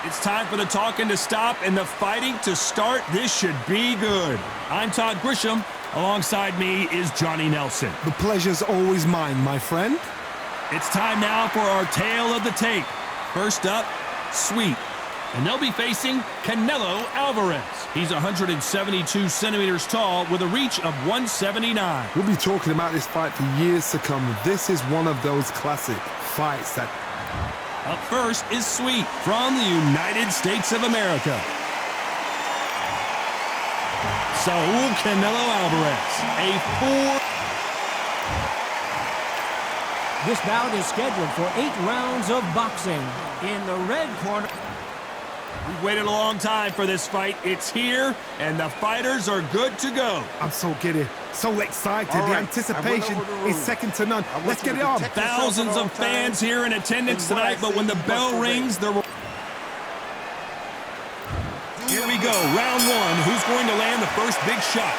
It's time for the talking to stop and the fighting to start. This should be good. I'm Todd Grisham. Alongside me is Johnny Nelson. The pleasure's always mine, my friend. It's time now for our tale of the tape. First up, Sweet. And they'll be facing Canelo Alvarez. He's 172 centimeters tall with a reach of 179. We'll be talking about this fight for years to come. This is one of those classic fights that... Up first is Sweet from the United States of America. Saul Canelo Alvarez, This bout is scheduled for 8 rounds of boxing. In the red corner... We've waited a long time for this fight. It's here, and the fighters are good to go. I'm so giddy, so excited. The anticipation is second to none. Let's get it on. Thousands of fans here in attendance tonight, but when the bell rings, there will... Here we go, round one. Who's going to land the first big shot?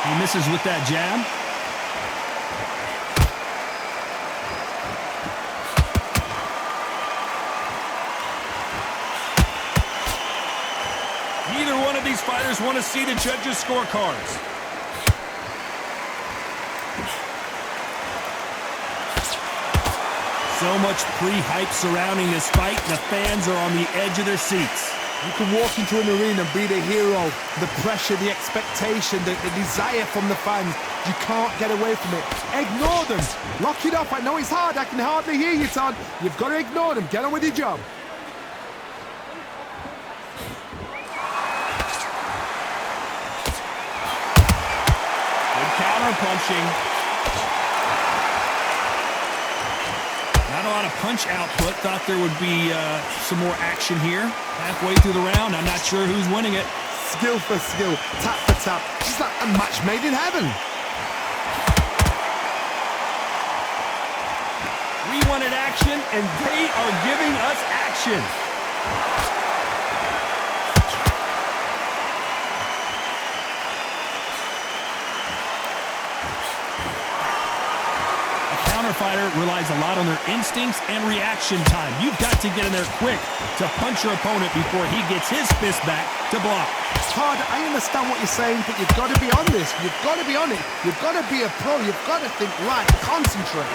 He misses with that jab. Neither one of these fighters want to see the judges' scorecards. So much pre-hype surrounding this fight, the fans are on the edge of their seats. You can walk into an arena and be the hero. The pressure, the expectation, the desire from the fans. You can't get away from it. Ignore them. Lock it up. I know it's hard. I can hardly hear you, Todd. You've got to ignore them. Get on with your job. Counter punching. Not a lot of punch output. Thought there would be some more action here. Halfway through the round, I'm not sure who's winning it. Skill for skill, tap for tap. Just like a match made in heaven. We wanted action, and they are giving us action. Fighter relies a lot on their instincts and reaction time. You've got to get in there quick to punch your opponent before he gets his fist back to block. Todd, I understand what you're saying, but you've got to be on this. You've got to be on it. You've got to be a pro. You've got to think right, concentrate.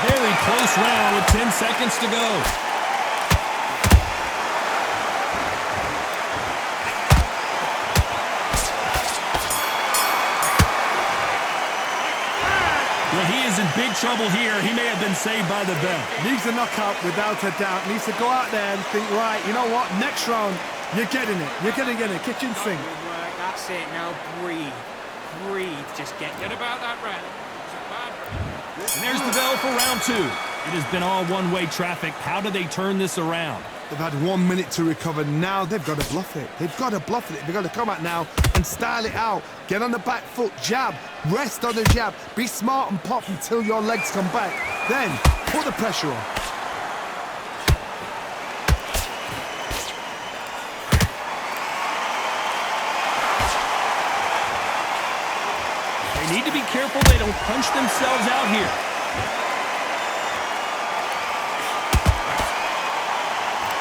Very close round with 10 seconds to go. In big trouble here. He may have been saved by the bell. Needs a knockout without a doubt. Needs to go out there and think, right, you know what, next round, you're getting it. You're going to get it. Kitchen sink. That's it. Now breathe. Breathe. Just get about that round. And there's the bell for round two. It has been all one-way traffic. How do they turn this around? They've had 1 minute to recover. Now they've got to bluff it. They've got to bluff it. They've got to come out now and style it out. Get on the back foot, jab, rest on the jab. Be smart and pop until your legs come back. Then put the pressure on. They need to be careful they don't punch themselves out here.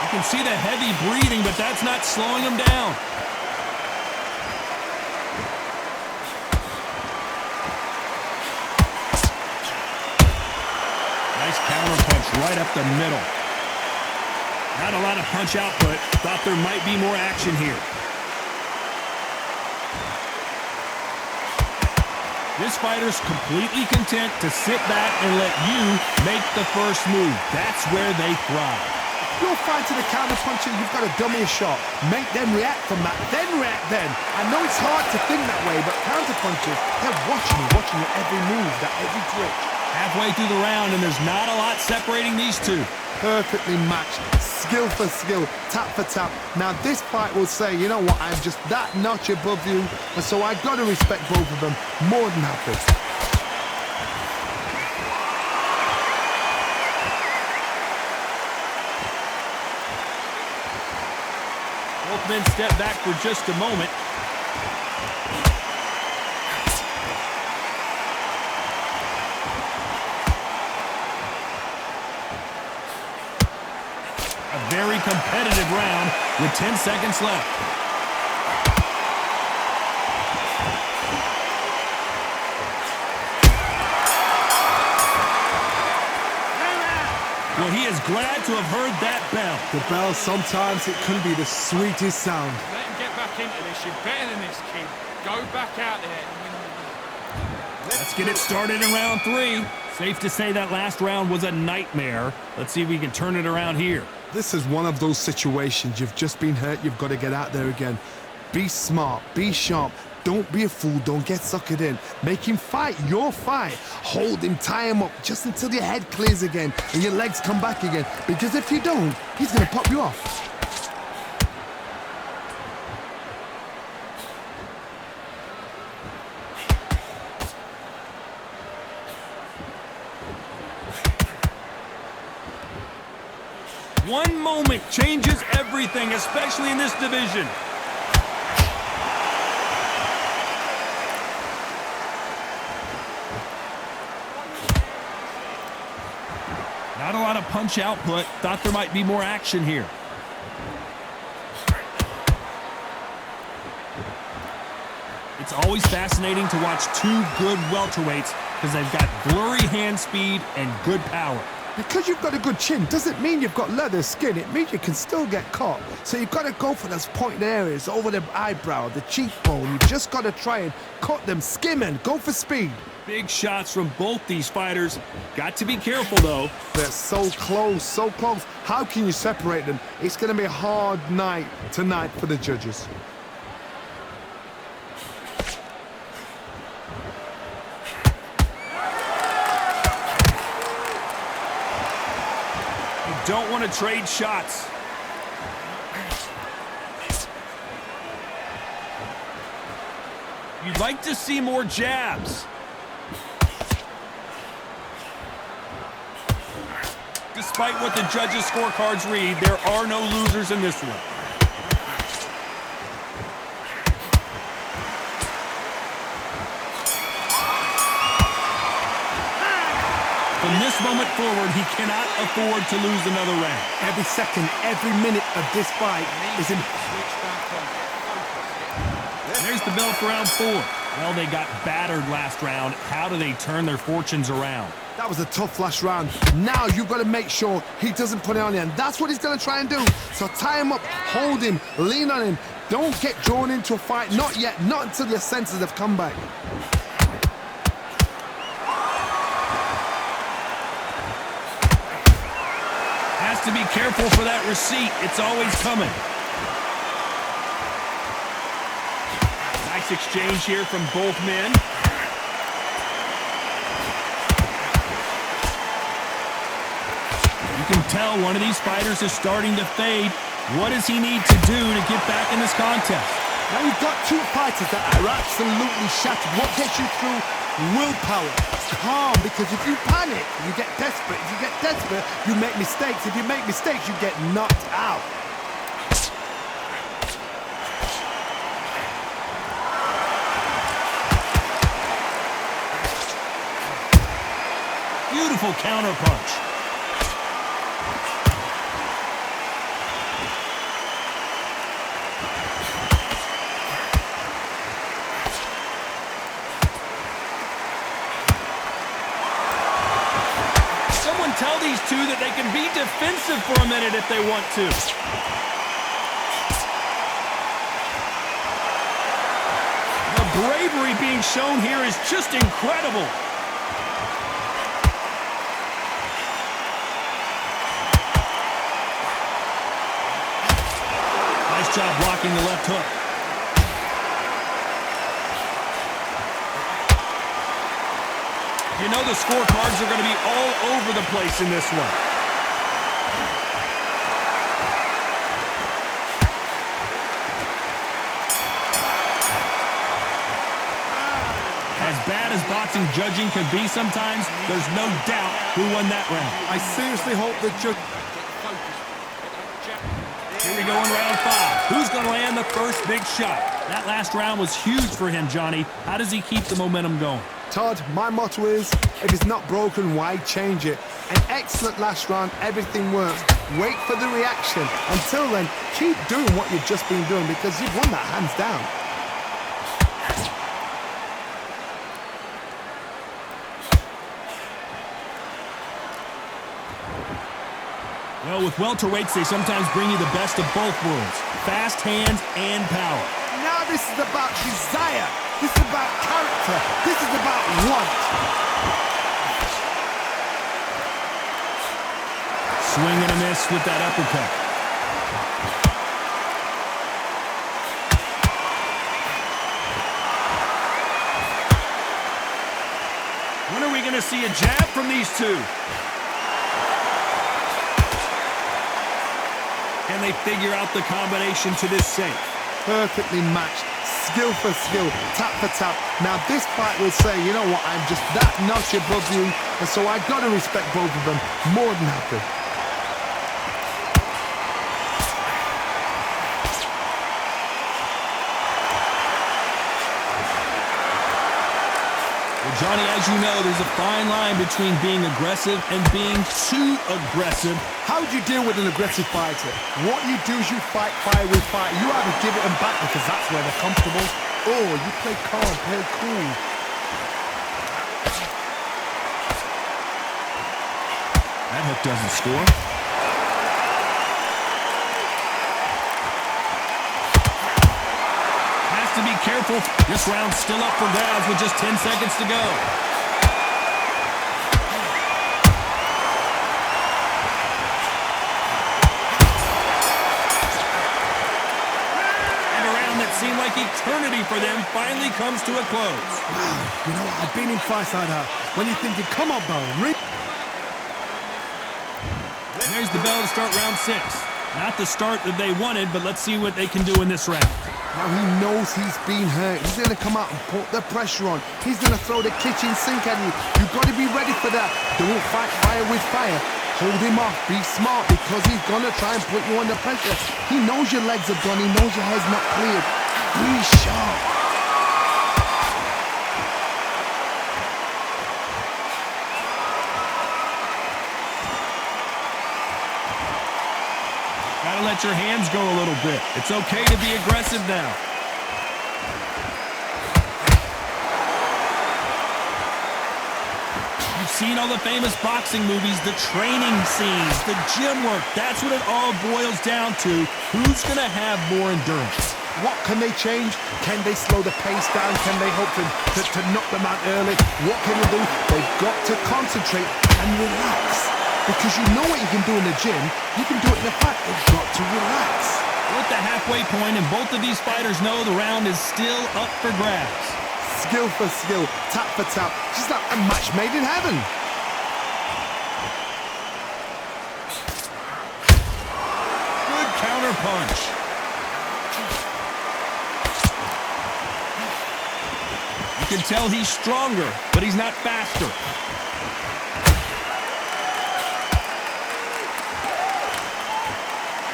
You can see the heavy breathing, but that's not slowing them down. Nice counter punch right up the middle. Not a lot of punch output. Thought there might be more action here. This fighter's completely content to sit back and let you make the first move. That's where they thrive. You're fighting a counter puncher, you've got to dummy a shot. Make them react from that, then react then. I know it's hard to think that way, but counter punchers, they're watching your every move, that every twitch. Halfway through the round, and there's not a lot separating these two. Perfectly matched, skill for skill, tap for tap. Now this fight will say, you know what, I'm just that notch above you, and so I've got to respect both of them more than happy. Both men step back for just a moment. A very competitive round with 10 seconds left. Well, he is glad to have heard that bell. The bell, sometimes it can be the sweetest sound. Let him get back into this. You're better than this, kid. Go back out there. Let's get it started in round 3. Safe to say that last round was a nightmare. Let's see if we can turn it around here. This is one of those situations. You've just been hurt. You've got to get out there again. Be smart. Be sharp. Don't be a fool. Don't get suckered in. Make him fight your fight. Hold him, tie him up just until your head clears again and your legs come back again. Because if you don't, he's going to pop you off. One moment changes everything, especially in this division. Not a lot of punch output. Thought there might be more action here. It's always fascinating to watch two good welterweights because they've got blurry hand speed and good power. Because you've got a good chin doesn't mean you've got leather skin. It means you can still get caught. So you've got to go for those pointed areas over the eyebrow, the cheekbone. You've just got to try and cut them, skim and go for speed. Big shots from both these fighters. Got to be careful, though. They're so close, so close. How can you separate them? It's going to be a hard night tonight for the judges. You don't want to trade shots. You'd like to see more jabs. Despite what the judges' scorecards read, there are no losers in this one. From this moment forward, he cannot afford to lose another round. Every second, every minute of this fight is in. There's the bell for round 4. Well, they got battered last round. How do they turn their fortunes around? That was a tough last round. Now you've got to make sure he doesn't put it on you, and that's what he's going to try and do. So tie him up, hold him, lean on him. Don't get drawn into a fight. Not yet. Not until your senses have come back. Has to be careful for that receipt. It's always coming. Nice exchange here from both men. You can tell one of these fighters is starting to fade. What does he need to do to get back in this contest? Now you've got two fighters that are absolutely shattered. What gets you through? Willpower. Calm, because if you panic, you get desperate. If you get desperate, you make mistakes. If you make mistakes, you get knocked out. Beautiful counterpunch. Tell these two that they can be defensive for a minute if they want to. The bravery being shown here is just incredible. Nice job blocking the left hook. You know the scorecards are going to be all over the place in this one. As bad as boxing judging could be sometimes, there's no doubt who won that round. I seriously hope the judge... Here we go in round 5. Who's going to land the first big shot. That last round was huge for him, Johnny. How does he keep the momentum going? Todd, my motto is, if it's not broken, why change it? An excellent last round, everything works. Wait for the reaction. Until then, keep doing what you've just been doing because you've won that hands down. Well, with welterweights, they sometimes bring you the best of both worlds. Fast hands and power. Now this is about desire. This is about character. This is about want. Swing and a miss with that uppercut. When are we going to see a jab from these two? Can they figure out the combination to this safe? Perfectly matched. Skill for skill, tap for tap. Now this fight will say, you know what, I'm just that notch above you, and so I gotta respect both of them more than happy. Well, Johnny, as you know, there's a fine line between being aggressive and being too aggressive. How do you deal with an aggressive fighter? What you do is you fight fire with fire. You either give it them back because that's where they're comfortable, or you play calm, play cool. That hook doesn't score. Has to be careful. This round's still up for grabs with just 10 seconds to go. Seemed like eternity for them finally comes to a close. You know, I've been in fights like that. When you're thinking, come on, bro, There's the bell to start round 6. Not the start that they wanted, but let's see what they can do in this round. Now he knows he's been hurt. He's going to come out and put the pressure on. He's going to throw the kitchen sink at you. You've got to be ready for that. Don't fight fire with fire. Hold him off. Be smart because he's going to try and put you under pressure. He knows your legs are gone. He knows your head's not cleared. Be sharp. Gotta let your hands go a little bit. It's okay to be aggressive now. You've seen all the famous boxing movies, the training scenes, the gym work. That's what it all boils down to. Who's gonna have more endurance? What can they change? Can they slow the pace down? Can they hope to knock them out early? What can they do? They've got to concentrate and relax. Because you know what you can do in the gym, you can do it in the fight. They've got to relax. We're at the halfway point, and both of these fighters know the round is still up for grabs. Skill for skill, tap for tap. Just like a match made in heaven. Good counter punch. You can tell he's stronger, but he's not faster.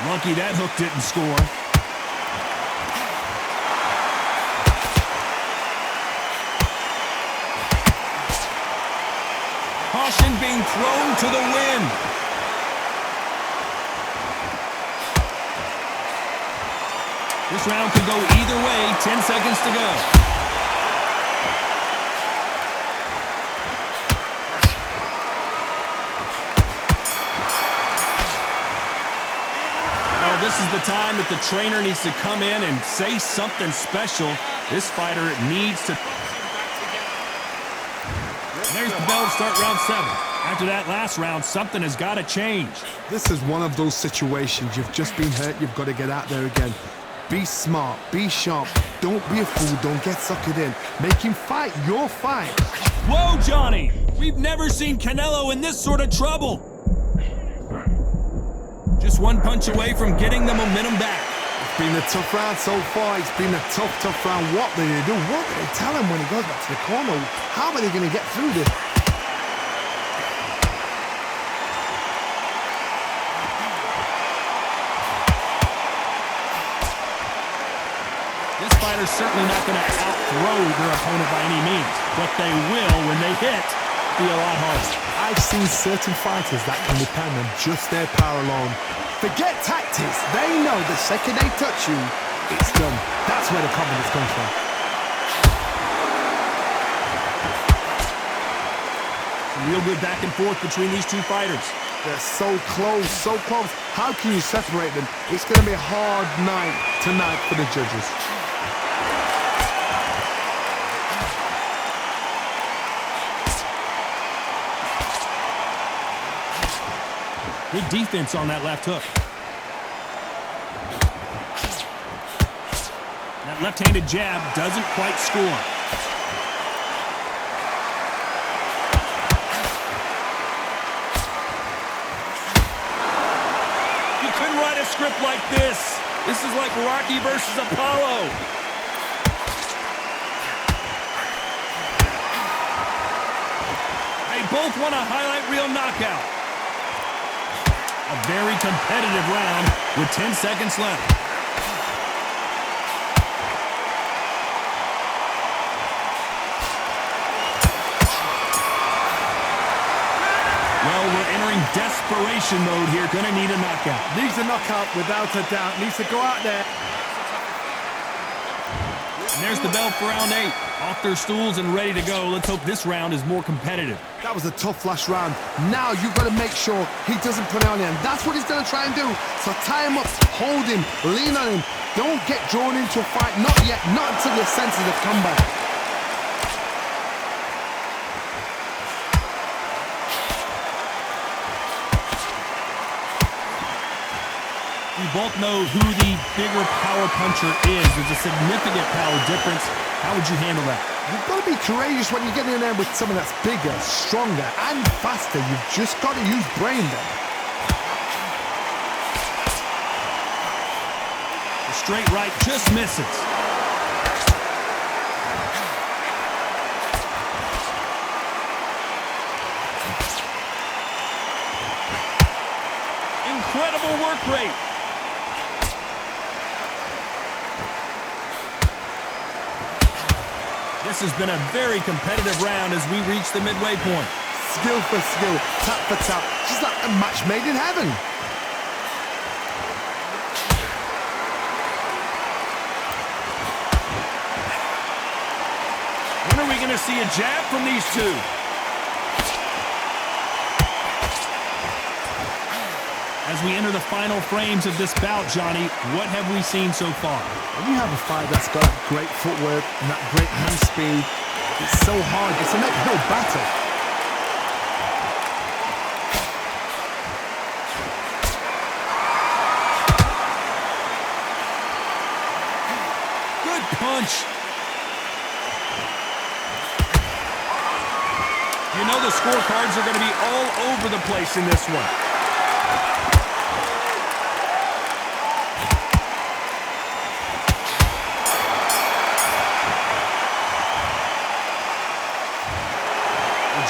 Lucky that hook didn't score. Caution being thrown to the wind. This round could go either way. 10 seconds to go. This is the time that the trainer needs to come in and say something special. This fighter needs to... There's the bell to start round 7. After that last round, something has got to change. This is one of those situations. You've just been hurt. You've got to get out there again. Be smart. Be sharp. Don't be a fool. Don't get suckered in. Make him fight your fight. Whoa, Johnny! We've never seen Canelo in this sort of trouble. Just one punch away from getting the momentum back. It's been a tough round so far. It's been a tough round. What do they do? What do they tell him when he goes back to the corner? How are they going to get through this? This fighter's certainly not going to out-throw their opponent by any means, but they will, when they hit, be a lot harder. I've seen certain fighters that can depend on just their power alone. Forget tactics. They know the second they touch you, it's done. That's where the confidence comes from. Real good back and forth between these two fighters. They're so close, so close. How can you separate them? It's going to be a hard night tonight for the judges. Good defense on that left hook. That left-handed jab doesn't quite score. You couldn't write a script like this. This is like Rocky versus Apollo. They both want a highlight reel knockout. A very competitive round with 10 seconds left. Well, we're entering desperation mode here. Gonna need a knockout. Needs a knockout without a doubt. Needs to go out there. And there's the bell for round 8. Off their stools and ready to go. Let's hope this round is more competitive. That was a tough last round. Now you've got to make sure he doesn't put it on him. That's what he's going to try and do. So tie him up, hold him, lean on him. Don't get drawn into a fight. Not yet. Not until your senses have come back. We both know who the bigger power puncher is. There's a significant power difference. How would you handle that? You've got to be courageous when you get in there with someone that's bigger, stronger, and faster. You've just got to use brain then. The straight right just misses. Incredible work rate. This has been a very competitive round as we reach the midway point. Skill for skill, tap for tap, just like a match made in heaven. When are we going to see a jab from these two? As we enter the final frames of this bout, Johnny, what have we seen so far? When you have a fight that's got great footwork and that great hand speed, it's so hard. It's an uphill battle. Good punch. You know the scorecards are going to be all over the place in this one.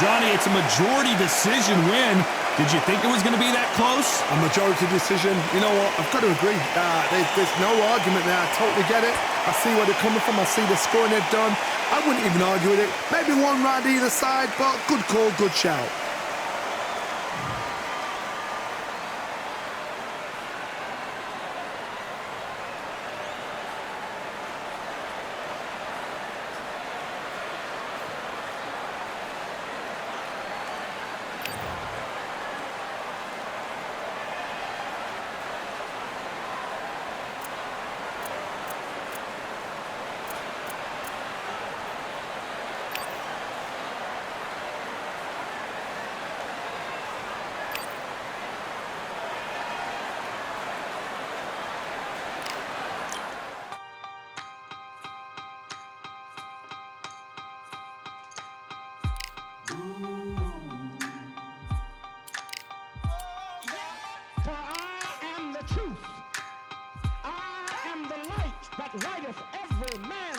Johnny, it's a majority decision win. Did you think it was going to be that close? A majority decision. You know what? I've got to agree. There's no argument there. I totally get it. I see where they're coming from. I see the scoring they've done. I wouldn't even argue with it. Maybe one round either side, but good call, good shout. For I am the truth. I am the light that lighteth every man.